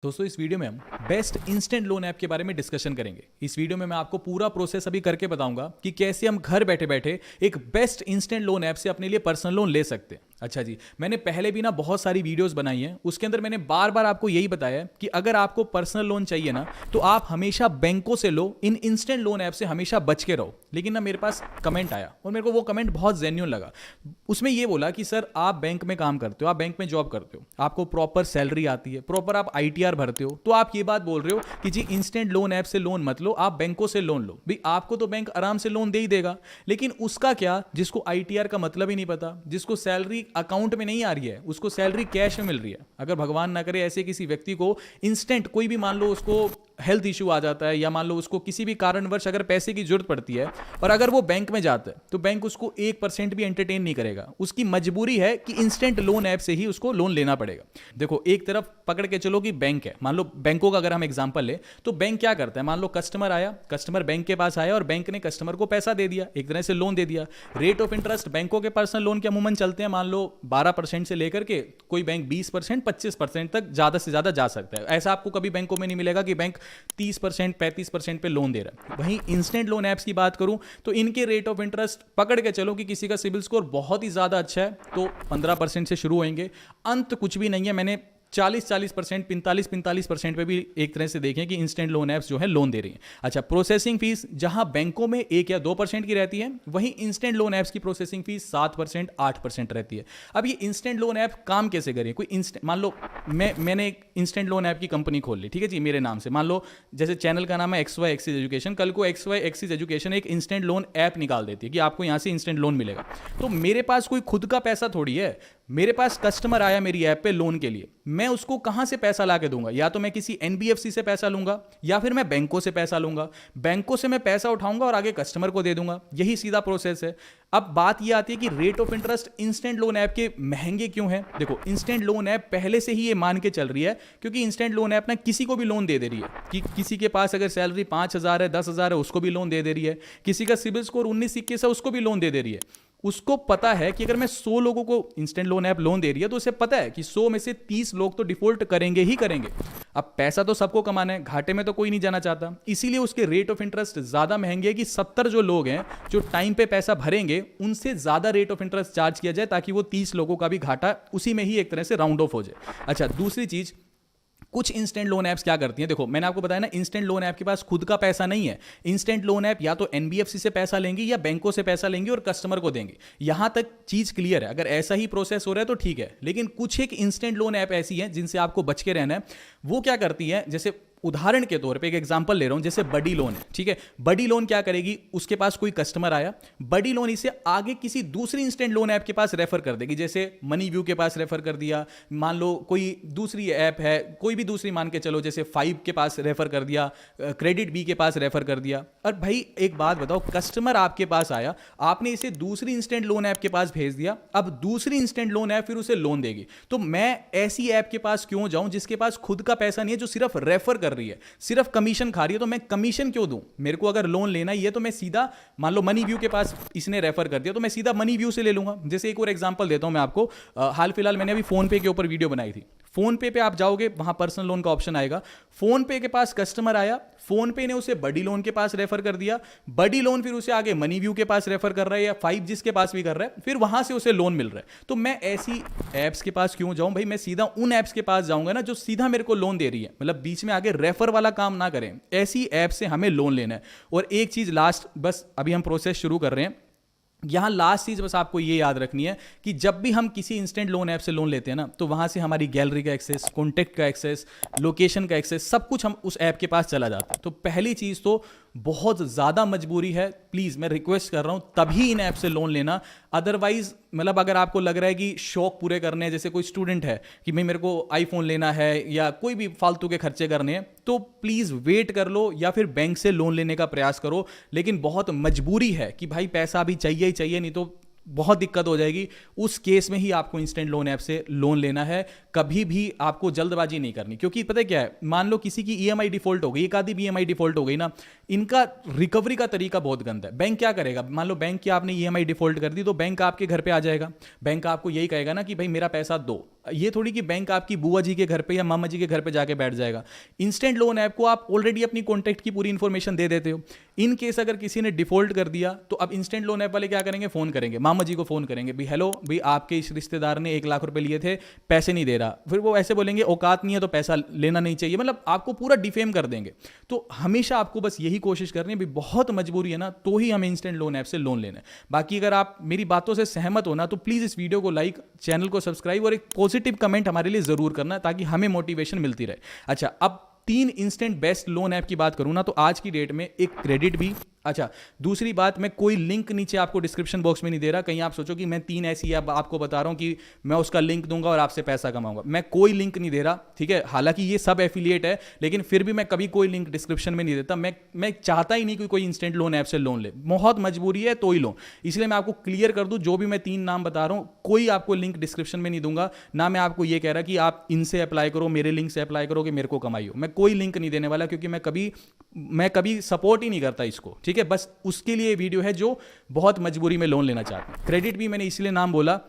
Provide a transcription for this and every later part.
दोस्तों इस वीडियो में हम बेस्ट इंस्टेंट लोन ऐप के बारे में डिस्कशन करेंगे। इस वीडियो में मैं आपको पूरा प्रोसेस अभी करके बताऊंगा कि कैसे हम घर बैठे बैठे एक बेस्ट इंस्टेंट लोन ऐप से अपने लिए पर्सनल लोन ले सकते हैं। अच्छा जी, मैंने पहले भी ना बहुत सारी वीडियोस बनाई हैं, उसके अंदर मैंने बार बार आपको यही बताया है कि अगर आपको पर्सनल लोन चाहिए ना तो आप हमेशा बैंकों से लो, इन इंस्टेंट लोन ऐप से हमेशा बच के रहो। लेकिन ना मेरे पास कमेंट आया और मेरे को वो कमेंट बहुत जेन्युइन लगा। उसमें ये बोला कि सर आप बैंक में काम करते हो, आप बैंक में जॉब करते हो, आपको प्रॉपर सैलरी आती है, प्रॉपर आप आईटीआर भरते हो, तो आप ये बात बोल रहे हो कि जी इंस्टेंट लोन ऐप से लोन मत लो, आप बैंकों से लोन लो। भाई आपको तो बैंक आराम से लोन दे ही देगा, लेकिन उसका क्या जिसको आईटीआर का मतलब ही नहीं पता, जिसको सैलरी अकाउंट में नहीं आ रही है, उसको सैलरी कैश में मिल रही है। अगर भगवान ना करे ऐसे किसी व्यक्ति को इंस्टेंट कोई भी मान लो उसको हेल्थ इशू आ जाता है या मान लो उसको किसी भी कारणवश अगर पैसे की जरूरत पड़ती है और अगर वो बैंक में जाता है तो बैंक उसको 1% भी एंटरटेन नहीं करेगा। उसकी मजबूरी है कि इंस्टेंट लोन ऐप से ही उसको लोन लेना पड़ेगा। देखो एक तरफ पकड़ के चलो कि बैंक है, मान लो बैंकों का अगर हम एग्जांपल ले तो बैंक क्या करता है, मान लो कस्टमर आया, कस्टमर बैंक के पास आया और बैंक ने कस्टमर को पैसा दे दिया, एक तरह से लोन दे दिया। रेट ऑफ इंटरेस्ट बैंकों के पर्सनल लोन के अमूमन चलते हैं मान लो 12% से लेकर के कोई बैंक 20% 25% तक ज्यादा से ज्यादा जा सकता है। ऐसा आपको कभी बैंकों में नहीं मिलेगा कि बैंक 30% 35% पे लोन दे रहा है। वहीं इंस्टेंट लोन ऐप्स की बात करूं तो इनके रेट ऑफ इंटरेस्ट पकड़ के चलो कि किसी का सिविल स्कोर बहुत ही ज्यादा अच्छा है तो 15% से शुरू होंगे, अंत कुछ भी नहीं है। मैंने 40% 45% पे भी एक तरह से देखें कि इंस्टेंट लोन ऐप्स जो है लोन दे रही हैं। अच्छा, प्रोसेसिंग फीस जहां बैंकों में 1 या 2% की रहती है, वहीं इंस्टेंट लोन ऐप्स की प्रोसेसिंग फीस 7% 8% रहती है। अब ये इंस्टेंट लोन ऐप काम कैसे करें? कोई इंस्टेंट मान लो मैंने एक इंस्टेंट लोन ऐप की कंपनी खोल ली, ठीक है जी, मेरे नाम से। मान लो जैसे चैनल का नाम है XY एक्सिस एजुकेशन, कल को XY एक्सिस एजुकेशन एक इंस्टेंट लोन ऐप निकाल देती है कि आपको यहां से इंस्टेंट लोन मिलेगा। तो मेरे पास कोई खुद का पैसा थोड़ी है, मेरे पास कस्टमर आया मेरी ऐप पे लोन के लिए, मैं उसको कहां से पैसा ला के दूंगा? या तो मैं किसी एनबीएफसी से पैसा लूंगा या फिर मैं बैंकों से पैसा लूंगा। बैंकों से मैं पैसा उठाऊंगा और आगे कस्टमर को दे दूंगा, यही सीधा प्रोसेस है। अब बात यह आती है कि rate of interest instant loan app के महंगे क्यों है? देखो इंस्टेंट लोन ऐप पहले से ही ये मान के चल रही है, क्योंकि इंस्टेंट लोन ऐप ना किसी को भी लोन दे रही है कि किसी के पास अगर सैलरी 5,000 है 10,000 है उसको भी लोन दे रही है, किसी का सिबिल स्कोर 19-21 है उसको भी लोन दे रही है। उसको पता है कि अगर मैं 100 लोगों को इंस्टेंट लोन ऐप लोन दे रही है तो उसे पता है कि 100 में से 30 लोग तो डिफॉल्ट करेंगे ही करेंगे। अब पैसा तो सबको कमाना है, घाटे में तो कोई नहीं जाना चाहता, इसीलिए उसके रेट ऑफ इंटरेस्ट ज्यादा महंगे है कि 70 जो लोग हैं जो टाइम पे पैसा भरेंगे उनसे ज्यादा रेट ऑफ इंटरेस्ट चार्ज किया जाए ताकि वो 30 लोगों का भी घाटा उसी में ही एक तरह से राउंड ऑफ हो जाए। अच्छा, दूसरी चीज, कुछ इंस्टेंट लोन ऐप्स क्या करती हैं, देखो मैंने आपको बताया ना इंस्टेंट लोन ऐप के पास खुद का पैसा नहीं है। इंस्टेंट लोन ऐप या तो एनबीएफसी से पैसा लेंगी या बैंकों से पैसा लेंगी और कस्टमर को देंगे। यहां तक चीज क्लियर है, अगर ऐसा ही प्रोसेस हो रहा है तो ठीक है। लेकिन कुछ एक इंस्टेंट लोन ऐप ऐसी है जिनसे आपको बच के रहना है। वो क्या करती है, जैसे उदाहरण के तौर पे एक एग्जांपल ले रहा हूं, जैसे बडी लोन है, ठीक है। बडी लोन क्या करेगी, उसके पास कोई कस्टमर आया, बडी लोन इसे आगे किसी दूसरी इंस्टेंट लोन ऐप के पास रेफर कर देगी, जैसे मनी व्यू के पास रेफर कर दिया, मान लो कोई दूसरी ऐप है, कोई भी दूसरी मान के चलो, जैसे 5 के पास रेफर कर दिया, क्रेडिट बी के पास रेफर कर दिया। और भाई एक बात बताओ, कस्टमर आपके पास आया, आपने इसे दूसरी इंस्टेंट लोन ऐप के पास भेज दिया, अब दूसरी इंस्टेंट लोन ऐप फिर उसे लोन देगी। तो मैं ऐसी ऐप के पास क्यों जाऊं जिसके पास खुद का पैसा नहीं है, जो सिर्फ रेफर कर रही है, सिर्फ कमीशन खा रही है? तो मैं कमीशन क्यों दूं? मेरे को अगर लोन लेना ही है तो मैं सीधा, मान लो मनी व्यू के पास इसने रेफर कर दिया तो मैं सीधा मनी व्यू से ले लूंगा। जैसे एक और एग्जांपल देता हूं मैं आपको, हाल फिलहाल मैंने अभी फोन पे के ऊपर वीडियो बनाई थी। फोन पे आप जाओगे, वहां पर्सनल लोन का ऑप्शन आएगा। फोन पे के पास कस्टमर आया, फोन पे ने उसे बडी लोन के पास रेफर कर दिया, बडी लोन फिर उसे आगे मनी व्यू के पास रेफर कर रहा है या 5 जिसके पास भी कर रहा है, फिर वहां से उसे लोन मिल रहा है। तो मैं ऐसी एप्स के पास क्यों जाऊं? भाई मैं सीधा उन एप्स के पास जाऊंगा ना जो सीधा मेरे को लोन दे रही है, मतलब बीच में आगे रेफर वाला काम ना करें। ऐसी ऐप से हमें लोन लेना है। और एक चीज लास्ट, बस अभी हम प्रोसेस शुरू कर रहे हैं, यहां लास्ट चीज बस आपको ये याद रखनी है कि जब भी हम किसी इंस्टेंट लोन ऐप से लोन लेते हैं ना, तो वहां से हमारी गैलरी का एक्सेस, कॉन्टैक्ट का एक्सेस, लोकेशन का एक्सेस, सब कुछ हम उस ऐप के पास चला जाता है। तो पहली चीज तो बहुत ज्यादा मजबूरी है, प्लीज मैं रिक्वेस्ट कर रहा हूं तभी इन ऐप से लोन लेना। अदरवाइज मतलब अगर आपको लग रहा है कि शौक पूरे करने हैं, जैसे कोई स्टूडेंट है कि भाई मेरे को आईफोन लेना है या कोई भी फालतू के खर्चे करने हैं, तो प्लीज वेट कर लो या फिर बैंक से लोन लेने का प्रयास करो। लेकिन बहुत मजबूरी है कि भाई पैसा अभी चाहिए ही चाहिए, नहीं तो बहुत दिक्कत हो जाएगी। उस केस में ही आपको इंस्टेंट लोन ऐप से लोन लेना है। कभी भी आपको जल्दबाजी नहीं करनी, क्योंकि पता है क्या है, मान लो किसी की ईएमआई डिफॉल्ट हो गई, एक आधी भी ईएमआई डिफॉल्ट हो गई ना, इनका रिकवरी का तरीका बहुत गंदा है। बैंक क्या करेगा, मान लो बैंक की आपने ईएमआई डिफॉल्ट कर दी तो बैंक आपके घर पे आ जाएगा। बैंक आपको यही कहेगा ना कि भाई मेरा पैसा दो। ये थोड़ी कि बैंक आपकी बुआ जी के घर पे या मामा जी के घर पे जाके बैठ जाएगा। इंस्टेंट लोन ऐप को आप ऑलरेडी अपनी कॉन्टैक्ट की पूरी इंफॉर्मेशन दे देते हो। इन केस अगर किसी ने डिफॉल्ट कर दिया तो अब इंस्टेंट लोन ऐप वाले क्या करेंगे, फोन करेंगे, मामा जी को फोन करेंगे, भी हेलो भाई आपके इस रिश्तेदार ने 1 लाख रुपए लिए थे, पैसे नहीं दे रहा। फिर वो ऐसे बोलेंगे औकात नहीं है तो पैसा लेना नहीं चाहिए, मतलब आपको पूरा डिफेम कर देंगे। तो हमेशा आपको बस यही कोशिश करनी है, भी बहुत मजबूरी है ना तो ही हमें इंस्टेंट लोन ऐप से लोन लेना है। बाकी अगर आप मेरी बातों से सहमत हो ना तो प्लीज इस वीडियो को लाइक, चैनल को सब्सक्राइब और एक पॉजिटिव कमेंट हमारे लिए जरूर करना, ताकि हमें मोटिवेशन मिलती रहे। अच्छा, अब 3 इंस्टेंट बेस्ट लोन ऐप की बात करूं ना तो आज की डेट में एक क्रेडिट भी। अच्छा, दूसरी बात, मैं कोई लिंक नीचे आपको डिस्क्रिप्शन बॉक्स में नहीं दे रहा, कहीं आप सोचो कि मैं 3 ऐसी ऐप आपको बता रहा हूं कि मैं उसका लिंक दूंगा और आपसे पैसा कमाऊंगा। मैं कोई लिंक नहीं दे रहा, ठीक है। हालांकि ये सब एफिलिएट है, लेकिन फिर भी मैं कभी कोई लिंक डिस्क्रिप्शन में नहीं देता। मैं चाहता ही नहीं कि कोई इंस्टेंट लोन ऐप से लोन ले, बहुत मजबूरी है तो ही लो। इसलिए मैं आपको क्लियर कर दूं, जो भी मैं 3 नाम बता रहा हूं कोई आपको लिंक डिस्क्रिप्शन में नहीं दूंगा। ना मैं आपको ये कह रहा कि आप इनसे अप्लाई करो, मेरे लिंक से अप्लाई करो कि मेरे को कमाई हो। मैं कोई लिंक नहीं देने वाला, क्योंकि मैं कभी सपोर्ट ही नहीं करता इसको, ठीक है। बस उसके लिए वीडियो है जो बहुत मजबूरी में लोन लेना चाहते हैं। क्रेडिट भी मैंने इसलिए नाम बोला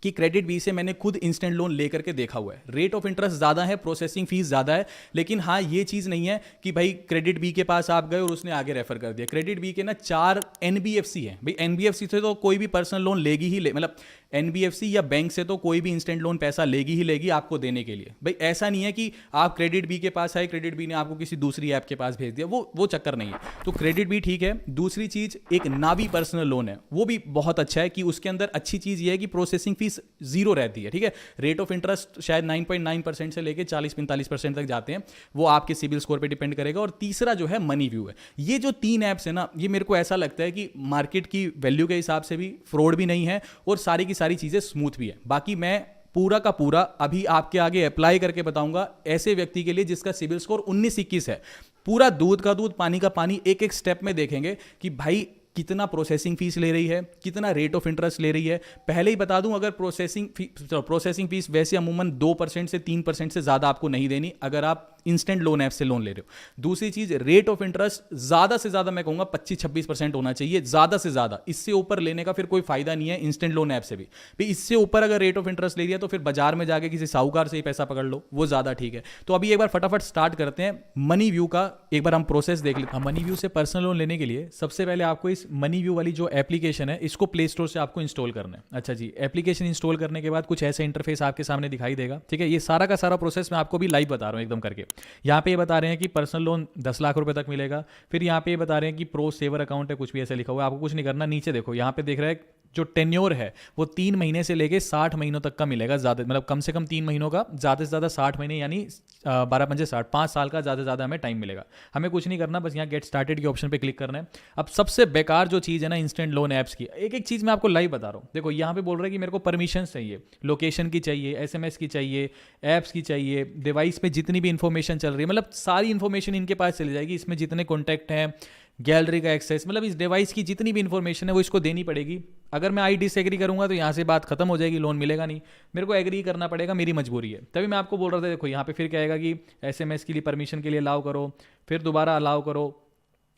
कि क्रेडिट बी से मैंने खुद इंस्टेंट लोन लेकर के देखा हुआ है। रेट ऑफ इंटरेस्ट ज़्यादा है, प्रोसेसिंग फीस ज़्यादा है, लेकिन हाँ ये चीज़ नहीं है कि भाई क्रेडिट बी के पास आप गए और उसने आगे रेफर कर दिया। क्रेडिट बी के ना 4 एनबीएफसी है भाई। एनबीएफसी से तो कोई भी पर्सनल लोन लेगी ही मतलब एनबीएफसी या बैंक से तो कोई भी इंस्टेंट लोन पैसा लेगी ही लेगी आपको देने के लिए। भाई ऐसा नहीं है कि आप क्रेडिट बी के पास आए, क्रेडिट बी ने आपको किसी दूसरी ऐप के पास भेज दिया, वो चक्कर नहीं है। तो क्रेडिट बी ठीक है। दूसरी चीज़, एक नावी पर्सनल लोन है, वो भी बहुत अच्छा है कि उसके अंदर अच्छी चीज़ ये है कि प्रोसेसिंग फीस 0 रहती है, ठीक है। रेट ऑफ इंटरेस्ट शायद 9.9% से लेके 40-45% तक जाते हैं, वो आपके सिबिल स्कोर पे डिपेंड करेगा। और तीसरा जो है मनी व्यू है। ये जो 3 ऐप्स है ना, ये मेरे को ऐसा लगता है कि मार्केट की वैल्यू के हिसाब से भी फ्रॉड भी नहीं है और सारी की सारी चीजें स्मूथ भी है। बाकी मैं पूरा का पूरा अभी आपके आगे अप्लाई करके बताऊंगा ऐसे व्यक्ति के लिए जिसका सिबिल स्कोर 19-21 है। पूरा दूध का दूध पानी का पानी एक एक स्टेप में देखेंगे कि भाई कितना प्रोसेसिंग फीस ले रही है, कितना रेट ऑफ इंटरेस्ट ले रही है। पहले ही बता दूं, अगर प्रोसेसिंग फीस वैसे अमूमन 2% से 3% से ज़्यादा आपको नहीं देनी अगर आप इंस्टेंट लोन ऐप से लोन ले रहे हो। दूसरी चीज़, रेट ऑफ इंटरेस्ट ज़्यादा से ज़्यादा मैं कहूँगा 25-26% होना चाहिए, ज़्यादा से ज़्यादा। इससे ऊपर लेने का फिर कोई फायदा नहीं है इंस्टेंट लोन ऐप से भी। इससे ऊपर अगर रेट ऑफ इंटरेस्ट ले लिया तो फिर बाजार में जाके किसी साहूकार से ही पैसा पकड़ लो, वो ज़्यादा ठीक है। तो अभी एक बार फटाफट स्टार्ट करते हैं मनी व्यू का, एक बार हम प्रोसेस देख लेते हैं। मनी व्यू से पर्सनल लोन लेने के लिए सबसे पहले आपको इस मनी व्यू वाली जो एप्लीकेशन है इसको प्ले स्टोर से आपको इंस्टॉल करना है। अच्छा जी, एप्लीकेशन इंस्टॉल करने के बाद कुछ ऐसा इंटरफेस आपके सामने दिखाई देगा, ठीक है। ये सारा का सारा प्रोसेस मैं आपको भी लाइव बता रहा हूँ एकदम करके। यहाँ पे ये बता रहे हैं कि पर्सनल लोन 10 लाख रुपए तक मिलेगा। फिर यहाँ पे ये बता रहे हैं कि प्रो सेवर अकाउंट है, कुछ भी ऐसा लिखा हुआ है, आपको कुछ नहीं करना। नीचे देखो, यहाँ पे देख रहा है जो टेन्योर है वो 3 महीने से लेके 60 महीनों तक का मिलेगा। ज़्यादा मतलब कम से कम 3 महीनों का, ज़्यादा से ज़्यादा 60 महीने, यानी 12-5 5 साल का ज़्यादा से ज़्यादा हमें टाइम मिलेगा। हमें कुछ नहीं करना, बस यहाँ गेट स्टार्टेड के ऑप्शन पे क्लिक करना है। अब सबसे बेकार जो चीज़ है ना इंस्टेंट लोन ऐप्स की, एक एक चीज़ मैं आपको लाइव बता रहा हूँ। देखो यहाँ पे बोल रहा है कि मेरे को परमिशन चाहिए, लोकेशन की चाहिए, SMS की चाहिए, ऐप्स की चाहिए, डिवाइस पे जितनी भी इंफॉर्मेशन चल रही है, मतलब सारी इंफॉर्मेशन इनके पास चली जाएगी। इसमें जितने कॉन्टैक्ट हैं, गैलरी का एक्सेस, मतलब इस डिवाइस की जितनी भी इंफॉर्मेशन है वो इसको देनी पड़ेगी। अगर मैं आई डिसएग्री करूंगा तो यहाँ से बात खत्म हो जाएगी, लोन मिलेगा नहीं। मेरे को एग्री करना पड़ेगा, मेरी मजबूरी है। तभी मैं आपको बोल रहा था, देखो यहाँ पे फिर क्या आएगा कि SMS के लिए परमिशन के लिए अलाउ करो, फिर दोबारा अलाउ करो,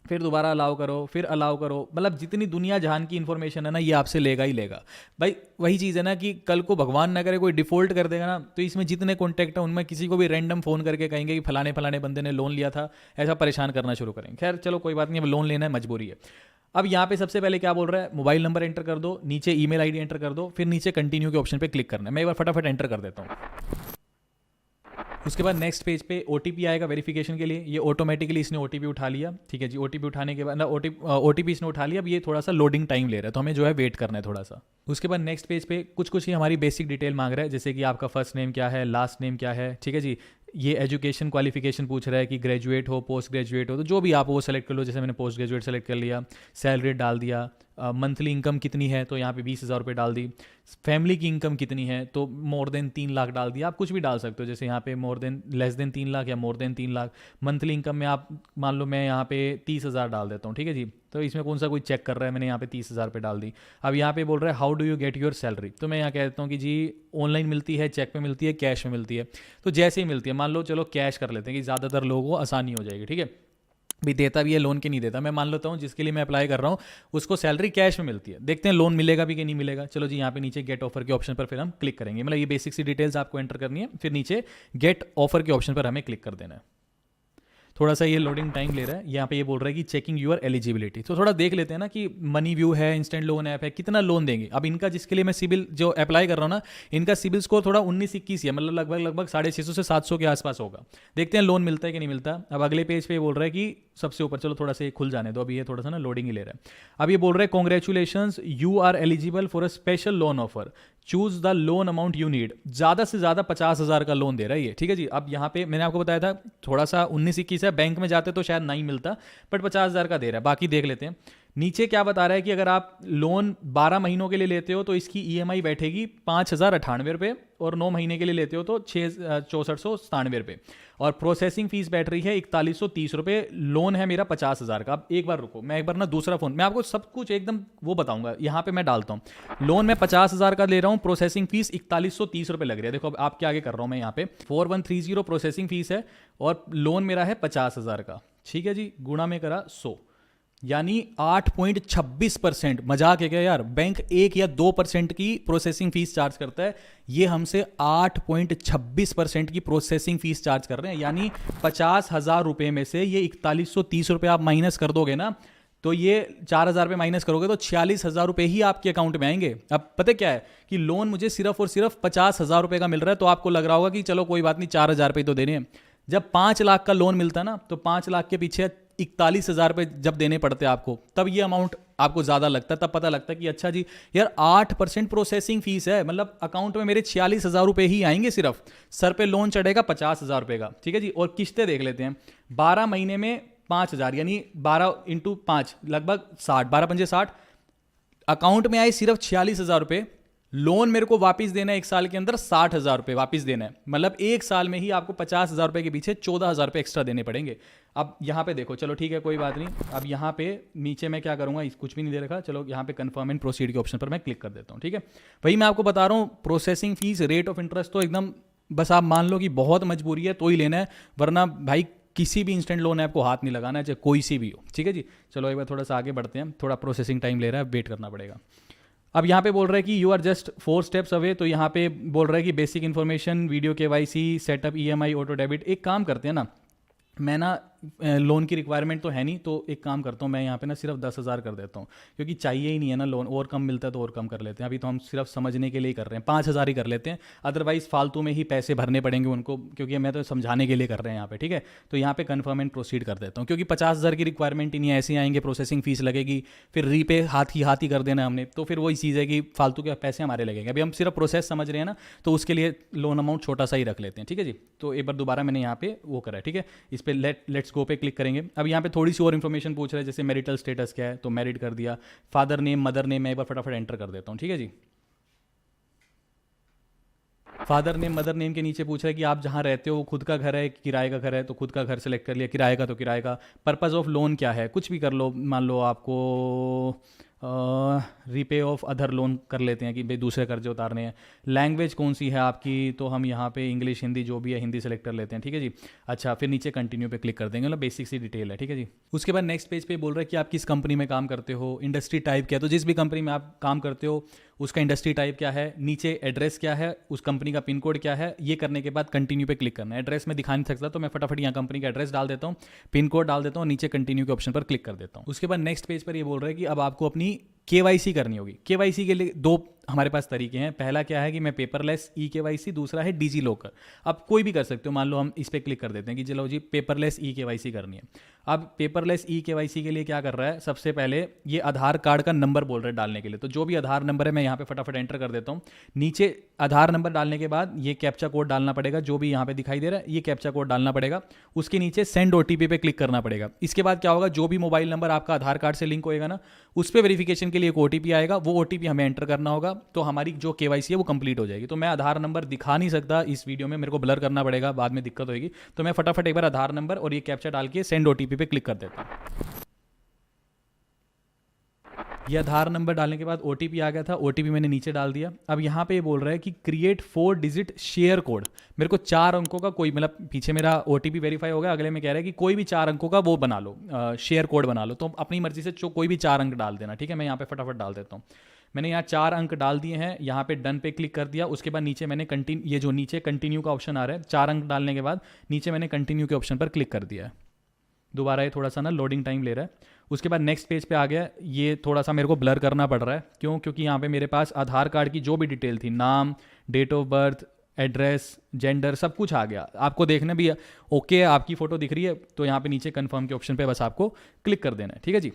फिर दोबारा अलाउ करो, फिर अलाउ करो, मतलब जितनी दुनिया जहान की इंफॉर्मेशन है ना ये आपसे लेगा ही लेगा। भाई वही चीज़ है ना कि कल को भगवान ना करे कोई डिफ़ॉल्ट कर देगा ना, तो इसमें जितने कॉन्टैक्ट हैं उनमें किसी को भी रैंडम फ़ोन करके कहेंगे कि फलाने फलाने बंदे ने लोन लिया था, ऐसा परेशान करना शुरू करेंगे। खैर चलो कोई बात नहीं, अब लोन लेना है, मजबूरी है। अब यहाँ पे सबसे पहले क्या बोल रहा है, मोबाइल नंबर एंटर कर दो, नीचे ईमेल आईडी एंटर कर दो, फिर नीचे कंटिन्यू के ऑप्शन पे क्लिक करना है। मैं एक बार फटाफट एंटर कर देता हूँ। उसके बाद नेक्स्ट पेज पे OTP आएगा वेरिफिकेशन के लिए। ये ऑटोमेटिकली इसने OTP उठा लिया, ठीक है जी। OTP उठाने के बाद ना OTP इसने उठा लिया। अब ये थोड़ा सा लोडिंग टाइम ले रहा है, तो हमें जो है वेट करना है थोड़ा सा। उसके बाद नेक्स्ट पेज पे कुछ ही हमारी बेसिक डिटेल मांग रहा है, जैसे कि आपका फर्स्ट नेम क्या है, लास्ट नेम क्या है, ठीक है जी। ये एजुकेशन क्वालिफिकेशन पूछ रहा है कि ग्रेजुएट हो, पोस्ट ग्रेजुएट हो, तो जो भी आप वो सेलेक्ट कर लो। जैसे मैंने पोस्ट ग्रेजुएट सेलेक्ट कर लिया, सैलरी डाल दिया, मंथली इनकम कितनी है तो यहाँ पे 20,000 रुपये डाल दी। फैमिली की इनकम कितनी है तो मोर देन 3 लाख डाल दिया। आप कुछ भी डाल सकते हो, जैसे यहाँ पे more than less than 3 lakh या more than 3 lakh. Monthly income में आप मान लो मैं यहाँ पे 30,000 डाल देता हूँ, ठीक है जी। तो इसमें कौन सा कोई चेक कर रहा है, मैंने यहाँ पे 30,000 रुपये डाल दी। अब यहाँ पे बोल रहा है how do you get your salary, तो मैं यहाँ कह देता हूँ कि जी ऑनलाइन मिलती है, चेक में मिलती है, कैश में मिलती है। तो जैसे ही मिलती है, मान लो चलो कैश कर लेते हैं कि ज़्यादातर लोगों को आसानी हो जाएगी, ठीक है। भी देता भी है लोन के नहीं देता, मैं मान लेता हूँ जिसके लिए मैं अप्लाई कर रहा हूँ उसको सैलरी कैश में मिलती है। देखते हैं लोन मिलेगा भी कि नहीं मिलेगा। चलो जी यहाँ पे नीचे गेट ऑफर के ऑप्शन पर फिर हम क्लिक करेंगे। मतलब ये बेसिक सी डिटेल्स आपको एंटर करनी है, फिर नीचे गेट ऑफर के ऑप्शन पर हमें क्लिक कर देना है। थोड़ा सा ये लोडिंग टाइम ले रहा है। यहाँ पे ये बोल रहा है कि चेकिंग यूर एलिजिबिलिटी, तो थोड़ा देख लेते हैं ना कि मनी व्यू है, इंस्टेंट लोन ऐप है, कितना लोन देंगे। अब इनका जिसके लिए मैं सिबिल जो अप्लाई कर रहा हूँ ना, इनका सिबिल स्कोर थोड़ा 19-21 है, मतलब लगभग 650 से 700 के आसपास होगा। देखते हैं लोन मिलता है कि नहीं मिलता। अब अगले पेज पे बोल रहा है कि सबसे ऊपर, चलो थोड़ा सा खुल जाने दो, अभी ये थोड़ा सा ना लोडिंग ही ले रहा है। अब ये बोल रहा है congratulations you are eligible for a special loan offer, choose the loan amount you need. ज़्यादा से ज़्यादा 50,000 का लोन दे रहा है ये, ठीक है जी। अब यहाँ पे मैंने आपको बताया था थोड़ा सा 19-21 है, बैंक में जाते तो शायद नहीं मिलता, बट 50,000 का दे रहा है। बाकी देख लेते हैं नीचे क्या बता रहा है कि अगर आप लोन 12 महीनों के लिए लेते हो तो इसकी ईएमआई बैठेगी 5,098 रुपये, और 9 महीने के लिए लेते हो तो 6497 रुपये, और प्रोसेसिंग फीस बैठ रही है 4130 रुपये। लोन है मेरा 50,000 का। अब एक बार रुको, मैं एक बार ना दूसरा फोन, मैं आपको सब कुछ एकदम वो बताऊंगा। यहाँ पे मैं डालता हूँ लोन मैं 50,000 का ले रहा हूँ, प्रोसेसिंग फीस 4130 रुपये लग रही है। देखो अब आपके आगे कर रहा हूँ मैं, यहाँ पे 4130 प्रोसेसिंग फीस है और लोन मेरा है 50,000 का, ठीक है जी। गुणा में करा 100, यानी 8.26%। मजाक है क्या यार, बैंक 1 या 2% की प्रोसेसिंग फीस चार्ज करता है, ये हमसे 8.26% की प्रोसेसिंग फीस चार्ज कर रहे हैं। यानी 50,000 रुपये में से ये 4130 रुपये आप माइनस कर दोगे ना, तो ये 4,000 रुपये माइनस करोगे तो 46,000 रुपये ही आपके अकाउंट में आएंगे। अब पता क्या है कि लोन मुझे सिर्फ और सिर्फ 50,000 रुपये का मिल रहा है, तो आपको लग रहा होगा कि चलो कोई बात नहीं, 4,000 रुपये तो देने हैं। जब 5 लाख का लोन मिलता ना, तो 5 लाख के पीछे 41,000 रुपये जब देने पड़ते हैं आपको, तब ये अमाउंट आपको ज़्यादा लगता है। तब पता लगता है कि अच्छा जी यार 8% प्रोसेसिंग फीस है, मतलब अकाउंट में मेरे 46,000 रुपये ही आएंगे सिर्फ, सर पे लोन चढ़ेगा 50,000 रुपये का, ठीक है जी। और किस्तें देख लेते हैं, 12 महीने में 5,000, यानी 12 × 5 लगभग 60, 12 पंजे 60। अकाउंट में आए सिर्फ 46,000 रुपये, लोन मेरे को वापस देना है 1 साल के अंदर 60,000 रुपये वापस देना है, मतलब 1 साल में ही आपको 50,000 रुपये के पीछे 14,000 रुपये एक्स्ट्रा देने पड़ेंगे। अब यहाँ पे देखो, चलो ठीक है कोई बात नहीं। अब यहाँ पे नीचे मैं क्या करूँगा, कुछ भी नहीं दे रखा, चलो यहाँ पे कंफर्म एंड प्रोसीड के ऑप्शन पर मैं क्लिक कर देता हूँ, ठीक है। वही मैं आपको बता रहा हूँ, processing fees, rate of interest तो एकदम बस आप मान लो कि बहुत मजबूरी है तो ही लेना है, वरना भाई किसी भी इंस्टेंट लोन ऐप को हाथ नहीं लगाना है, चाहे कोई सी भी हो, ठीक है जी। चलो एक बार थोड़ा सा आगे बढ़ते हैं, थोड़ा प्रोसेसिंग टाइम ले रहा है, वेट करना पड़ेगा। अब यहाँ पे बोल रहा है कि you are just 4 steps away, तो यहाँ पे बोल रहा है कि basic information, video KYC, setup EMI, auto debit. एक काम करते हैं ना, मैं ना लोन की रिक्वायरमेंट तो है नहीं, तो एक काम करता हूँ मैं यहाँ पे ना सिर्फ 10,000 कर देता हूँ, क्योंकि चाहिए ही नहीं है ना लोन, और कम मिलता है तो और कम कर लेते हैं। अभी तो हम सिर्फ समझने के लिए ही कर रहे हैं, 5,000 ही कर लेते हैं, अदरवाइज फालतू में ही पैसे भरने पड़ेंगे उनको, क्योंकि मैं तो समझाने के लिए कर रहे हैं यहाँ पे, ठीक है। तो यहाँ पे कन्फर्म एंड प्रोसीड कर देता हूँ, क्योंकि 50,000 की रिक्वायरमेंट ही नहीं है, ऐसे आएंगे, प्रोसेसिंग फीस लगेगी, फिर रीपे हाथ ही कर देना हमने, तो फिर वही चीज़ है कि फालतू के पैसे हमारे लगेंगे। अभी हम सिर्फ प्रोसेस समझ रहे हैं ना, तो उसके लिए लोन अमाउंट छोटा सा ही रख लेते हैं, ठीक है जी। तो एक बार दोबारा मैंने यहाँ पे वो करा है, ठीक है। इस पर लेट्स गो पे क्लिक करेंगे। अब यहाँ पे थोड़ी सी और इन्फॉर्मेशन पूछ रहा है, जैसे मैरिटल स्टेटस क्या है, तो मैरिड कर दिया, फादर नेम, मदर नेम, मैं एक बार फटाफट एंटर कर देता हूँ, ठीक है जी। फादर नेम, मदर नेम के नीचे पूछ रहा है कि आप जहाँ रहते हो वो खुद का घर है, किराए का घर है, तो खुद का घर सेलेक्ट कर लिया, किराए का तो किराए का। पर्पज़ ऑफ लोन क्या है, कुछ भी कर लो, मान लो आपको रीपे ऑफ अदर लोन कर लेते हैं कि भाई दूसरे कर्जे उतारने हैं। लैंग्वेज कौन सी है आपकी, तो हम यहाँ पे इंग्लिश, हिंदी जो भी है हिंदी सेलेक्ट कर लेते हैं, ठीक है जी। अच्छा, फिर नीचे कंटिन्यू पे क्लिक कर देंगे, मतलब बेसिक सी डिटेल है, ठीक है जी। उसके बाद नेक्स्ट पेज पे बोल रहा है कि आप किस कंपनी में काम करते हो, इंडस्ट्री टाइप क्या है, तो जिस भी कंपनी में आप काम करते हो उसका इंडस्ट्री टाइप क्या है, नीचे एड्रेस क्या है, उस कंपनी का पिन कोड क्या है। ये करने के बाद कंटिन्यू पे क्लिक करना है। एड्रेस में दिखा नहीं सकता, तो मैं फटाफट यहाँ कंपनी का एड्रेस डाल देता हूँ, पिन कोड डाल देता हूँ, नीचे कंटिन्यू के ऑप्शन पर क्लिक कर देता हूँ। उसके बाद नेक्स्ट पेज पर ये बोल रहा है कि अब आपको अपनी KYC करनी होगी। KYC के लिए 2 हमारे पास तरीके हैं। पहला क्या है कि मैं पेपरलेस ई-केवाईसी, दूसरा है डिजी लॉकर। अब कोई भी कर सकते हो, मान लो हम इस पर क्लिक कर देते हैं कि चलो जी पेपरलेस ई-केवाईसी करनी है। अब पेपरलेस ई-केवाईसी के लिए क्या कर रहा है, सबसे पहले ये आधार कार्ड का नंबर बोल रहा है डालने के लिए। तो जो भी आधार नंबर है मैं यहाँ पे फटाफट एंटर कर देता हूँ। नीचे आधार नंबर डालने के बाद ये कैप्चा कोड डालना पड़ेगा, जो भी यहाँ पे दिखाई दे रहा है ये कैप्चा कोड डालना पड़ेगा। उसके नीचे सेंड ओटीपी पे क्लिक करना पड़ेगा। इसके बाद क्या होगा, जो भी मोबाइल नंबर आपका आधार कार्ड से लिंक होएगा ना, उस पर वेरिफिकेशन के लिए एक ओटीपी आएगा, वो ओटीपी हमें एंटर करना होगा, तो हमारी जो केवाईसी है वो कंप्लीट हो जाएगी। तो मैं आधार नंबर दिखा नहीं सकता इस वीडियो में, मेरे को ब्लर करना पड़ेगा, बाद में दिक्कत होगी। तो मैं फटाफट एक बार आधार नंबर और ये कैप्चा डाल के सेंड ओटीपी पे क्लिक कर देता हूँ। ये आधार नंबर डालने के बाद ओटीपी आ गया था, ओटीपी मैंने नीचे डाल दिया। अब यहाँ पे ये बोल रहा है कि क्रिएट 4 डिजिट शेयर कोड। मेरे को 4 अंकों का कोई, मतलब पीछे मेरा ओटीपी वेरीफाई हो गया, अगले में कह रहा है कि कोई भी 4 अंकों का वो बना लो, शेयर कोड बना लो। तो अपनी मर्जी से कोई भी 4 अंक डाल देना, ठीक है। मैं यहाँ पे फटाफट डाल देता हूँ। मैंने यहाँ 4 अंक डाल दिए हैं, यहाँ पे डन पे क्लिक कर दिया। उसके बाद नीचे मैंने ये जो नीचे कंटिन्यू का ऑप्शन आ रहा है, 4 अंक डालने के बाद नीचे मैंने कंटिन्यू के ऑप्शन पर क्लिक कर दिया है। दोबारा ये थोड़ा सा ना लोडिंग टाइम ले रहा है। उसके बाद नेक्स्ट पेज पे आ गया। ये थोड़ा सा मेरे को ब्लर करना पड़ रहा है, क्यों? क्योंकि यहाँ पे मेरे पास आधार कार्ड की जो भी डिटेल थी, नाम, date of birth, address, gender, सब कुछ आ गया। आपको देखना भी ओके है, आपकी फ़ोटो दिख रही है, तो यहाँ पे नीचे कन्फर्म के ऑप्शन पे बस आपको क्लिक कर देना है, ठीक है जी।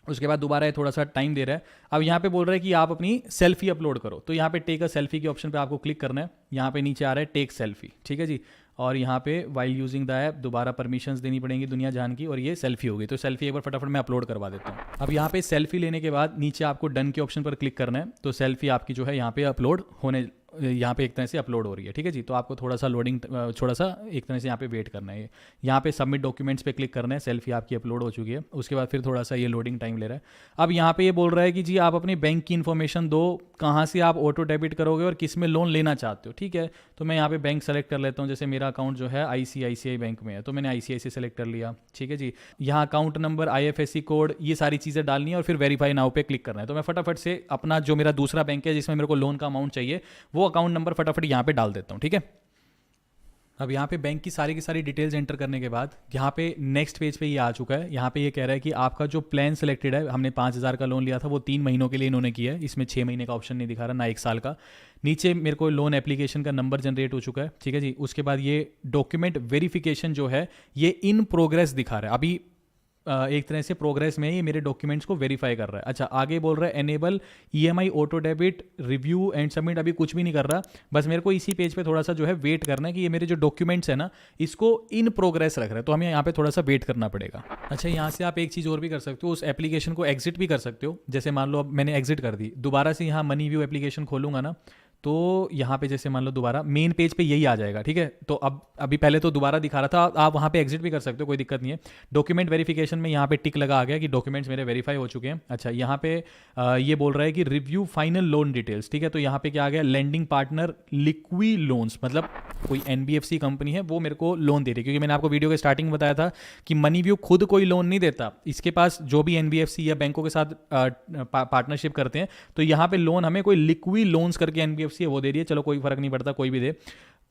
उसके बाद दोबारा ये थोड़ा सा टाइम दे रहा है। अब यहाँ पे बोल रहा है कि आप अपनी सेल्फी अपलोड करो, तो यहाँ पे टेक अ सेल्फी के ऑप्शन पे आपको क्लिक करना है। यहाँ पे नीचे आ रहा है टेक सेल्फी, ठीक है जी। और यहाँ पे वाइल यूजिंग द ऐप दोबारा परमिशंस देनी पड़ेंगी दुनिया जान की, और ये सेल्फी होगी। तो सेल्फी एक बार फटाफट मैं अपलोड करवा देता हूँ। अब यहाँ पे सेल्फी लेने के बाद नीचे आपको डन के ऑप्शन पर क्लिक करना है। तो सेल्फी आपकी जो है यहाँ पे अपलोड होने, यहाँ पे एक तरह से अपलोड हो रही है, ठीक है जी। तो आपको थोड़ा सा लोडिंग, थोड़ा सा एक तरह से यहाँ पे वेट करना है। यहाँ पे सबमिट डॉक्यूमेंट्स पे क्लिक करना है। सेल्फी आपकी अपलोड हो चुकी है। उसके बाद फिर थोड़ा सा ये लोडिंग टाइम ले रहा है। अब यहाँ पे ये बोल रहा है कि जी आप अपनी बैंक की इन्फॉर्मेशन दो, कहाँ से आप ऑटो डेबिट करोगे और किस में लोन लेना चाहते हो, ठीक है। तो मैं यहाँ पे बैंक सेलेक्ट कर लेता हूँ। जैसे मेरा अकाउंट जो है ICICI बैंक में है, तो मैंने ICICI सेलेक्ट कर लिया, ठीक है जी। यहाँ अकाउंट नंबर, IFSC कोड, ये सारी चीज़ें डालनी है और फिर वेरीफाई नाउ पे क्लिक करना है। तो मैं फटाफट से अपना जो मेरा दूसरा बैंक है जिसमें मेरे को लोन का अमाउंट चाहिए, वो अकाउंट नंबर फटाफट यहाँ पे डाल देता हूँ, ठीक है। अब यहाँ पे बैंक की सारी डिटेल्स एंटर करने के बाद यहाँ पे नेक्स्ट पेज पे ये आ चुका है। यहाँ पे ये कह रहा है कि आपका जो प्लान सिलेक्टेड है, हमने 5,000 का लोन लिया था, वो 3 महीनों के लिए इन्होंने किया है। इसमें 6 महीने का ऑप्शन नहीं दिखा रहा, ना 1 साल का। नीचे मेरे को लोन एप्लीकेशन का नंबर जनरेट हो चुका है, ठीक है जी। उसके बाद ये डॉक्यूमेंट वेरिफिकेशन जो है ये इन प्रोग्रेस दिखा रहा है, अभी एक तरह से प्रोग्रेस में ये मेरे डॉक्यूमेंट्स को वेरीफाई कर रहा है। अच्छा, आगे बोल रहा है enable EMI auto debit review and submit. अभी कुछ भी नहीं कर रहा, बस मेरे को इसी पेज पे थोड़ा सा जो है वेट करना है कि ये मेरे जो डॉक्यूमेंट्स है ना, इसको इन प्रोग्रेस रख रहा है, तो हमें यहाँ पे थोड़ा सा वेट करना पड़ेगा। अच्छा, यहाँ से आप एक चीज़ और भी कर सकते हो, उस एप्लीकेशन को एग्जिट भी कर सकते हो। जैसे मान लो अब मैंने एग्जिट कर दी, दोबारा से यहाँ मनी व्यू एप्लीकेशन खोलूंगा ना, तो यहाँ पे जैसे मान लो दोबारा मेन पेज पे यही आ जाएगा, ठीक है। तो अब अभी पहले तो दोबारा दिखा रहा था, आप वहाँ पे एग्जिट भी कर सकते हो, कोई दिक्कत नहीं है। डॉक्यूमेंट वेरिफिकेशन में यहाँ पे टिक लगा आ गया कि डॉक्यूमेंट्स मेरे वेरीफाई हो चुके हैं। अच्छा, यहाँ पे ये बोल रहा है कि रिव्यू फाइनल लोन डिटेल्स, ठीक है। तो यहाँ पे क्या आ गया, लेंडिंग पार्टनर लिक्वी लोन्स, मतलब कोई NBFC कंपनी है वो मेरे को लोन दे रही है। क्योंकि मैंने आपको वीडियो के स्टार्टिंग में बताया था कि मनी व्यू खुद कोई लोन नहीं देता, इसके पास जो भी NBFC या बैंकों के साथ पार्टनरशिप करते हैं, तो यहाँ पे लोन हमें कोई लिक्वी लोन्स करके NBFC है वो दे रही है। चलो कोई फर्क नहीं पड़ता, कोई भी दे।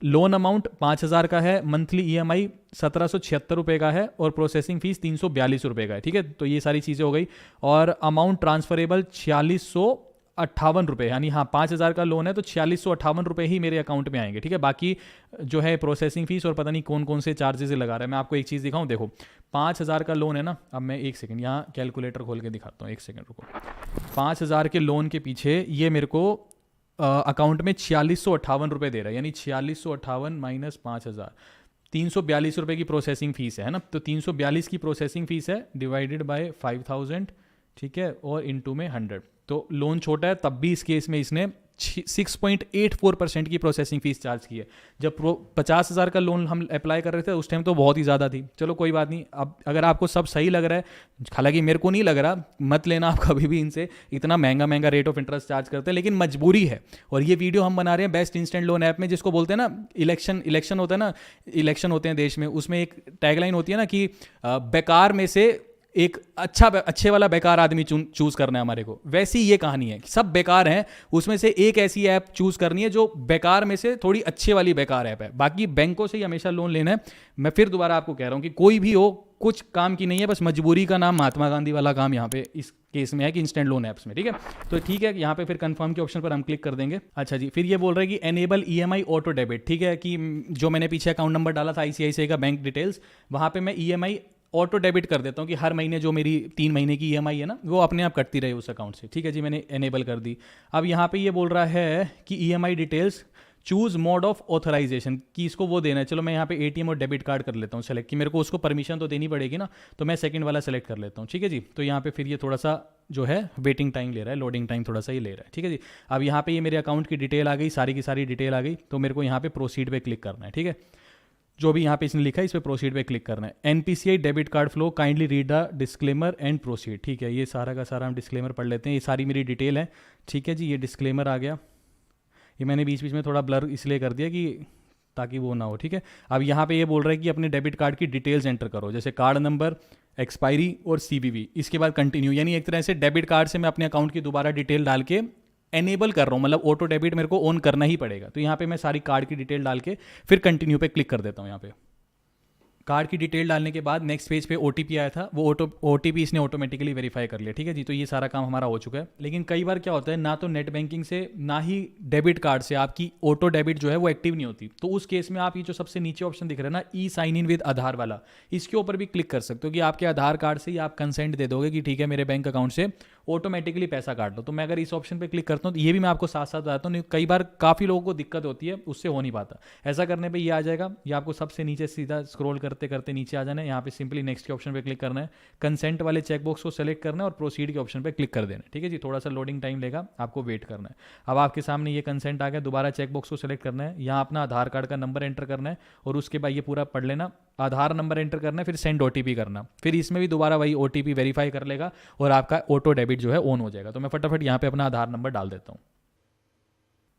लोन अमाउंट 5,000 का है, मंथली EMI 1776 रुपये का है और प्रोसेसिंग फीस 342 रुपये का है, ठीक है। तो ये सारी चीज़ें हो गई। और अमाउंट ट्रांसफरेबल 4658 रुपये, यानी हाँ 5,000 का लोन है तो 4658 रुपये ही मेरे अकाउंट में आएंगे, ठीक है। बाकी जो है प्रोसेसिंग फीस और पता नहीं कौन कौन से चार्जेस लगा रहा है। मैं आपको एक चीज़ दिखाऊं, देखो 5,000 का लोन है ना। अब मैं एक सेकंड यहाँ कैलकुलेटर खोल के दिखाता हूँ, एक सेकंड रुको। 5,000 के लोन के पीछे ये मेरे को अकाउंट में 4658 रुपये दे रहा है, यानी 4658 माइनस 5,000, 342 रुपये की प्रोसेसिंग फीस है ना। तो 342 की प्रोसेसिंग फीस है डिवाइडेड बाय 5000, ठीक है, और इनटू में 100। तो लोन छोटा है तब भी इस केस में इसने 6.84% की प्रोसेसिंग फीस चार्ज की है। जब 50,000 का लोन हम अप्लाई कर रहे थे उस टाइम तो बहुत ही ज़्यादा थी। चलो कोई बात नहीं, अब अगर आपको सब सही लग रहा है, हालांकि मेरे को नहीं लग रहा, मत लेना आप कभी भी इनसे, इतना महंगा रेट ऑफ इंटरेस्ट चार्ज करते हैं, लेकिन मजबूरी है। और ये वीडियो हम बना रहे हैं बेस्ट इंस्टेंट लोन ऐप में, जिसको बोलते हैं ना इलेक्शन होता है ना, इलेक्शन होते हैं देश में, उसमें एक टैगलाइन होती है ना कि बेकार में से एक अच्छे वाला बेकार आदमी चूज करना है हमारे को, वैसी ये कहानी है कि सब बेकार हैं, उसमें से एक ऐसी ऐप चूज करनी है जो बेकार में से थोड़ी अच्छे वाली बेकार ऐप है। बाकी बैंकों से ही हमेशा लोन लेना है। मैं फिर दोबारा आपको कह रहा हूं कि कोई भी हो, कुछ काम की नहीं है, बस मजबूरी का नाम महात्मा गांधी वाला काम यहाँ पे इस केस में है कि इंस्टेंट लोन ऐप्स में, ठीक है। तो ठीक है, यहाँ पे फिर कंफर्म के ऑप्शन पर हम क्लिक कर देंगे। अच्छा जी, फिर ये बोल रहे हैं कि एनेबल ईएमआई ऑटो डेबिट, ठीक है, कि जो मैंने पीछे अकाउंट नंबर डाला था आईसीआईसीआई का बैंक डिटेल्स, वहाँ पे मैं ईएमआई ऑटो डेबिट कर देता हूँ कि हर महीने जो मेरी 3 महीने की ईएमआई है ना, वो अपने आप कटती रहे उस अकाउंट से। ठीक है जी, मैंने एनेबल कर दी। अब यहाँ पे ये बोल रहा है कि EMI details choose mode of authorisation, कि इसको वो देना है। चलो मैं यहाँ पे एटीएम और डेबिट कार्ड कर लेता हूँ सेलेक्ट, कि मेरे को उसको परमिशन तो देनी पड़ेगी ना, तो मैं सेकंड वाला सेलेक्ट कर लेता हूँ। ठीक है जी, तो यहाँ पे फिर ये थोड़ा सा जो है वेटिंग टाइम ले रहा है, लोडिंग टाइम थोड़ा सा ही ले रहा है। ठीक है जी, अब यहाँ पे ये मेरे अकाउंट की डिटेल आ गई, सारी की सारी डिटेल आ गई, तो मेरे को यहाँ पे प्रोसीड पे क्लिक करना है। ठीक है, जो भी यहाँ पे इसने लिखा है इस पे प्रोसीड पे क्लिक करना है। NPCI debit card flow, kindly read the disclaimer and proceed. ठीक है, ये सारा का सारा हम डिस्क्लेमर पढ़ लेते हैं, ये सारी मेरी डिटेल है। ठीक है जी, ये डिस्क्लेमर आ गया, ये मैंने बीच बीच में थोड़ा ब्लर इसलिए कर दिया कि ताकि वो ना हो। ठीक है, अब यहाँ पे ये बोल रहा है कि अपने डेबिट कार्ड की डिटेल्स एंटर करो, जैसे कार्ड नंबर, एक्सपायरी और सीवीवी। इसके बाद कंटिन्यू, यानी एक तरह से डेबिट कार्ड से मैं अपने अकाउंट की दोबारा डिटेल डाल के एनेबल कर रहा हूँ, मतलब ऑटो डेबिट मेरे को ऑन करना ही पड़ेगा। तो यहाँ पे मैं सारी कार्ड की डिटेल डाल के फिर कंटिन्यू पे क्लिक कर देता हूँ। यहाँ पे कार्ड की डिटेल डालने के बाद नेक्स्ट पेज पे ओटीपी आया था, वो ओटीपी इसने ऑटोमेटिकली वेरीफाई कर लिया। ठीक है जी, तो ये सारा काम हमारा हो चुका है। लेकिन कई बार क्या होता है, ना तो नेट बैंकिंग से ना ही डेबिट कार्ड से आपकी ऑटो डेबिट जो है वो एक्टिव नहीं होती। तो उस केस में आप ये जो सबसे नीचे ऑप्शन दिख रहा है ना, ई साइन इन विद आधार वाला, इसके ऊपर भी क्लिक कर सकते हो कि आपके आधार कार्ड से ही आप कंसेंट दे दोगे कि ठीक है मेरे बैंक अकाउंट से ऑटोमेटिकली पैसा काट दो। तो मैं अगर इस ऑप्शन पे क्लिक करता हूँ, तो ये भी मैं आपको साथ साथ बताता हूँ, कई बार काफ़ी लोगों को दिक्कत होती है, उससे हो नहीं पाता। ऐसा करने पे ये आ जाएगा, ये आपको सबसे नीचे सीधा स्क्रॉल करते करते नीचे आ जाना है। यहाँ पे सिंपली नेक्स्ट के ऑप्शन पे क्लिक करना है, कंसेंट वाले चेकबॉक्स को सेलेक्ट करना है और प्रोसीड के ऑप्शन पे क्लिक कर देना है। ठीक है जी, थोड़ा सा लोडिंग टाइम लेगा, आपको वेट करना है। अब आपके सामने ये कंसेंट आ गया, दोबारा चेकबॉक्स को सेलेक्ट करना है, यहाँ अपना आधार कार्ड का नंबर एंटर करना है और उसके बाद ये पूरा पढ़ लेना, आधार नंबर एंटर करना है, फिर सेंड ओटीपी करना, फिर इसमें भी दोबारा वही ओटीपी वेरीफाई कर लेगा और आपका ऑटो डेबिट जो है ऑन हो जाएगा। तो मैं फटाफट यहाँ पे अपना आधार नंबर डाल देता हूँ।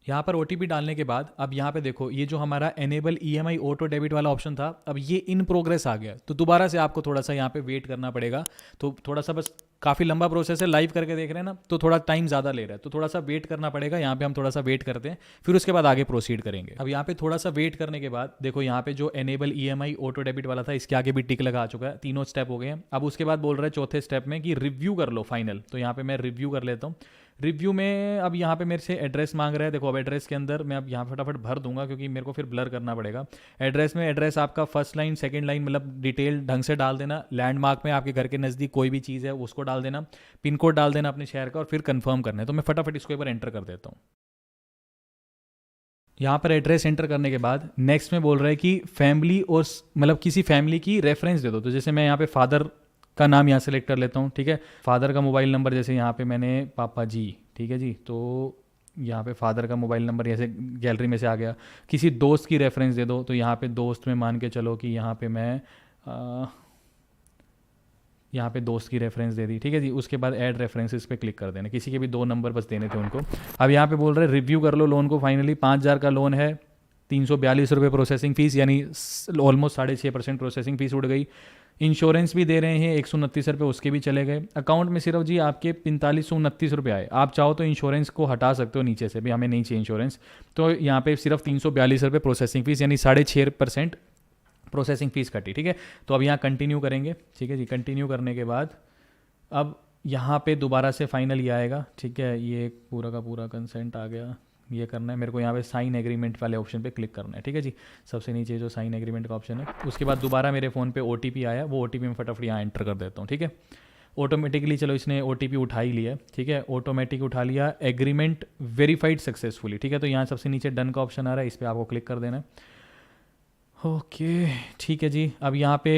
यहाँ पर ओटीपी डालने के बाद अब यहाँ पे देखो, ये जो हमारा एनेबल ईएमआई ऑटो डेबिट वाला ऑप्शन था, अब ये इन प्रोग्रेस आ गया। तो दोबारा से आपको थोड़ा सा यहाँ पे वेट करना पड़ेगा। तो थोड़ा सा, बस काफ़ी लंबा प्रोसेस है, लाइव करके देख रहे हैं ना, तो थोड़ा टाइम ज़्यादा ले रहा है, तो थोड़ा सा वेट करना पड़ेगा। यहाँ पे हम थोड़ा सा वेट करते हैं, फिर उसके बाद आगे प्रोसीड करेंगे। अब यहाँ पे थोड़ा सा वेट करने के बाद देखो, यहाँ पे जो एनेबल ईएमआई ऑटो डेबिट वाला था, इसके आगे भी टिक लगा चुका है, तीनों स्टेप हो गए हैं। अब उसके बाद बोल रहा है चौथे स्टेप में कि रिव्यू कर लो फाइनल। तो यहाँ पे मैं रिव्यू कर लेता हूँ। रिव्यू में अब यहाँ पे मेरे से एड्रेस मांग रहा है। देखो, अब एड्रेस के अंदर मैं अब यहाँ फटाफट भर दूंगा, क्योंकि मेरे को फिर ब्लर करना पड़ेगा। एड्रेस में एड्रेस आपका फर्स्ट लाइन सेकंड लाइन मतलब डिटेल ढंग से डाल देना। लैंडमार्क में आपके घर के नज़दीक कोई भी चीज़ है उसको डाल देना, पिन कोड डाल देना अपने शहर का और फिर कंफर्म करना है। तो मैं फटाफट इसको एक बार एंटर कर देता हूँ। यहाँ पर एड्रेस एंटर करने के बाद नेक्स्ट में बोल रहा है कि फैमिली और मतलब किसी फैमिली की रेफरेंस दे दो। तो जैसे मैं यहाँ पे फादर का नाम यहाँ सेलेक्ट कर लेता हूँ। ठीक है, फादर का मोबाइल नंबर, जैसे यहाँ पे मैंने पापा जी, ठीक है जी, तो यहाँ पे फादर का मोबाइल नंबर जैसे गैलरी में से आ गया। किसी दोस्त की रेफरेंस दे दो, तो यहाँ पे दोस्त में मान के चलो कि यहाँ पे मैं यहाँ पे दोस्त की रेफरेंस दे दी। ठीक है जी, उसके बाद ऐड रेफरेंसेस पे क्लिक कर देना। किसी के भी 2 नंबर बस देने थे उनको। अब यहाँ पे बोल रहे हैं रिव्यू कर लो लोन को फाइनली। 5,000 का लोन है, 342 रुपये प्रोसेसिंग फीस, यानी ऑलमोस्ट 6.5% प्रोसेसिंग फीस उड़ गई। इंश्योरेंस भी दे रहे हैं 129 रुपये, उसके भी चले गए। अकाउंट में सिर्फ जी आपके 4529 रुपये आए। आप चाहो तो इंश्योरेंस को हटा सकते हो नीचे से भी, हमें नहीं चाहिए इंश्योरेंस। तो यहाँ पे सिर्फ 342 रुपये प्रोसेसिंग फीस, यानी 6.5% प्रोसेसिंग फीस कटी। ठीक है, तो अब यहाँ कंटिन्यू करेंगे। ठीक है जी, कंटिन्यू करने के बाद अब यहाँ पे दोबारा से फाइनल ये आएगा। ठीक है, ये पूरा का पूरा कंसेंट आ गया, ये करना है मेरे को। यहाँ पे साइन एग्रीमेंट वाले ऑप्शन पे क्लिक करना है। ठीक है जी, सबसे नीचे जो साइन एग्रीमेंट का ऑप्शन है, उसके बाद दोबारा मेरे फ़ोन पे ओटीपी आया, वो ओटीपी मैं फटाफट यहाँ एंटर कर देता हूँ। ठीक है, ऑटोमेटिकली चलो इसने ओटीपी उठा ही लिया। ठीक है, ऑटोमेटिक उठा लिया, एग्रीमेंट वेरीफाइड सक्सेसफुली। ठीक है, तो यहाँ सबसे नीचे डन का ऑप्शन आ रहा है, इस पर आपको क्लिक कर देना है। ओके, ठीक है जी। अब यहाँ पे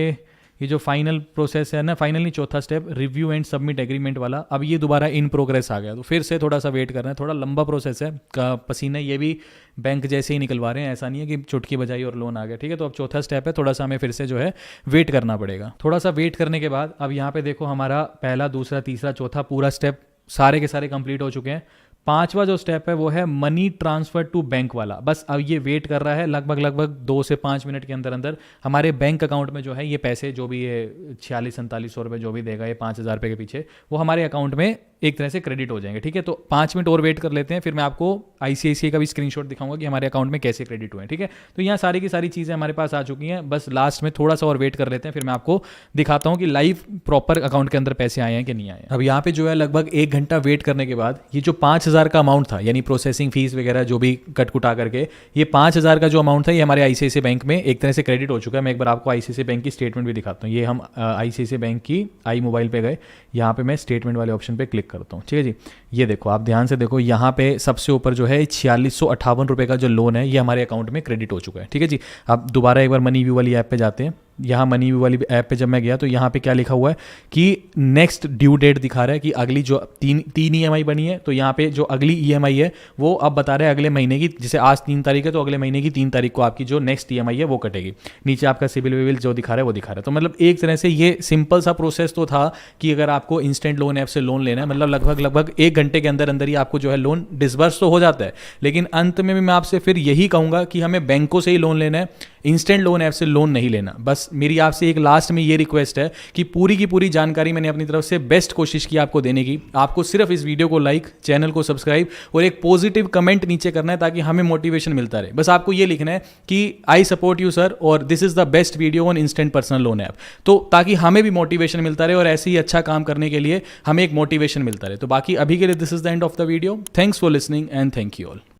ये जो फाइनल प्रोसेस है ना, फाइनल नहीं, चौथा step review and submit agreement वाला, अब ये दोबारा इन प्रोग्रेस आ गया। तो फिर से थोड़ा सा वेट करना है, थोड़ा लंबा प्रोसेस है का पसीना ये भी बैंक जैसे ही निकलवा रहे हैं, ऐसा नहीं है कि चुटकी बजाई और लोन आ गया। ठीक है, तो अब चौथा स्टेप है, थोड़ा सा हमें फिर से जो है वेट करना पड़ेगा। थोड़ा सा वेट करने के बाद अब यहाँ पे देखो, हमारा पहला, दूसरा, तीसरा, चौथा पूरा स्टेप सारे के सारे कंप्लीट हो चुके हैं। पांचवा जो स्टेप है वो है मनी ट्रांसफर टू बैंक वाला। बस अब ये वेट कर रहा है लगभग 2 से 5 मिनट के अंदर अंदर हमारे बैंक अकाउंट में जो है ये पैसे, जो भी ये 46-47 रुपये जो भी देगा ये 5,000 रुपये के पीछे, वो हमारे अकाउंट में एक तरह से क्रेडिट हो जाएंगे। ठीक है, तो 5 मिनट और वेट कर लेते हैं, फिर मैं आपको ICICI का भी स्क्रीनशॉट दिखाऊंगा कि हमारे अकाउंट में कैसे क्रेडिट हुए हैं। ठीक है, तो यहाँ सारी की सारी चीज़ें हमारे पास आ चुकी हैं, बस लास्ट में थोड़ा सा और वेट कर लेते हैं, फिर मैं आपको दिखाता हूँ कि लाइव प्रॉपर अकाउंट के अंदर पैसे आए हैं कि नहीं आए हैं। अब यहाँ पे जो है लगभग 1 घंटा वेट करने के बाद ये जो 5,000 का अमाउंट था, यानी प्रोसेसिंग फीस वगैरह जो भी कट कुटा करके ये 5,000 का जो अमाउंट था ये हमारे ICICI बैंक में एक तरह से क्रेडिट हो चुका है। मैं एक बार आपको ICICI बैंक की स्टेटमेंट भी दिखाता हूँ। ये हम ICICI बैंक की आई मोबाइल पे गए, यहाँ पे मैं स्टेटमेंट वाले ऑप्शन पे क्लिक करता हूँ। ठीक है जी, ये देखो, आप ध्यान से देखो, यहाँ पे सबसे ऊपर जो है 4658 रुपये का जो लोन है ये हमारे अकाउंट में क्रेडिट हो चुका है। ठीक है जी, आप दोबारा एक बार मनी व्यू वाली ऐप पे जाते हैं। यहाँ मनी व्यू वाली ऐप पे जब मैं गया तो यहाँ पे क्या लिखा हुआ है कि नेक्स्ट ड्यू डेट दिखा रहा है कि अगली जो तीन EMI बनी है, तो यहाँ पे जो अगली EMI है वो अब बता रहे हैं अगले महीने की, जैसे आज 3 तारीख है तो अगले महीने की 3 तारीख को आपकी जो नेक्स्ट EMI है वो कटेगी। नीचे आपका सिबिल विबिल जो दिखा रहा है वो दिखा रहा है। तो मतलब एक तरह से ये सिंपल सा प्रोसेस तो था कि अगर आपको इंस्टेंट लोन ऐप से लोन लेना है, मतलब लगभग 1 घंटे के अंदर अंदर ही आपको जो है लोन डिसबर्स तो हो जाता है। लेकिन अंत में भी मैं आपसे फिर यही कहूँगा कि हमें बैंकों से ही लोन लेना है, इंस्टेंट लोन ऐप से लोन नहीं लेना। बस मेरी आपसे एक लास्ट में ये रिक्वेस्ट है कि पूरी की पूरी जानकारी मैंने अपनी तरफ से बेस्ट कोशिश की आपको देने की। आपको सिर्फ इस वीडियो को लाइक, चैनल को सब्सक्राइब और एक पॉजिटिव कमेंट नीचे करना है ताकि हमें मोटिवेशन मिलता रहे। बस आपको ये लिखना है कि आई सपोर्ट यू सर और this is the best video on instant personal loan app, तो ताकि हमें भी मोटिवेशन मिलता रहे और ऐसे ही अच्छा काम करने के लिए हमें एक मोटिवेशन मिलता रहे। तो बाकी अभी के लिए this is the end of the video. Thanks for listening and thank you all.